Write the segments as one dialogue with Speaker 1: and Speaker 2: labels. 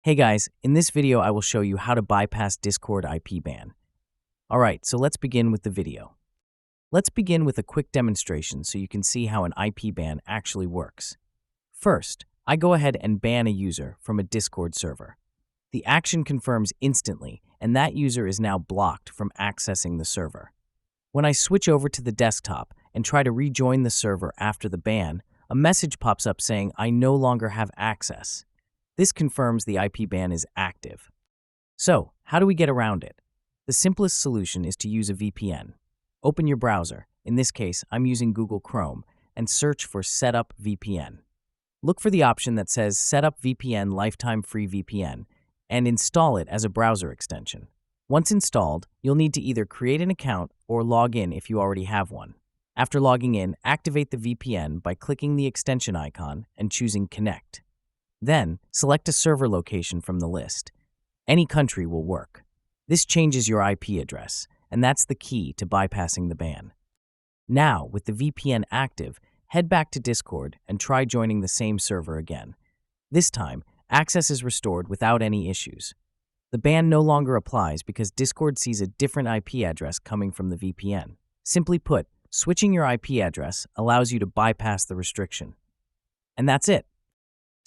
Speaker 1: Hey guys, in this video I will show you how to bypass Discord IP ban. Alright, so let's begin with the video. Let's begin with a quick demonstration so you can see how an IP ban actually works. First, I go ahead and ban a user from a Discord server. The action confirms instantly, and that user is now blocked from accessing the server. When I switch over to the desktop and try to rejoin the server after the ban, a message pops up saying I no longer have access. This confirms the IP ban is active. So, how do we get around it? The simplest solution is to use a VPN. Open your browser, in this case I'm using Google Chrome, and search for Setup VPN. Look for the option that says Setup VPN Lifetime Free VPN and install it as a browser extension. Once installed, you'll need to either create an account or log in if you already have one. After logging in, activate the VPN by clicking the extension icon and choosing Connect. Then, select a server location from the list. Any country will work. This changes your IP address, and that's the key to bypassing the ban. Now, with the VPN active, head back to Discord and try joining the same server again. This time, access is restored without any issues. The ban no longer applies because Discord sees a different IP address coming from the VPN. Simply put, switching your IP address allows you to bypass the restriction. And that's it.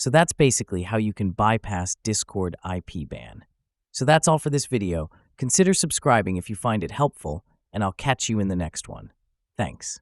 Speaker 1: So that's basically how you can bypass Discord IP ban. So that's all for this video. Consider subscribing if you find it helpful, and I'll catch you in the next one. Thanks.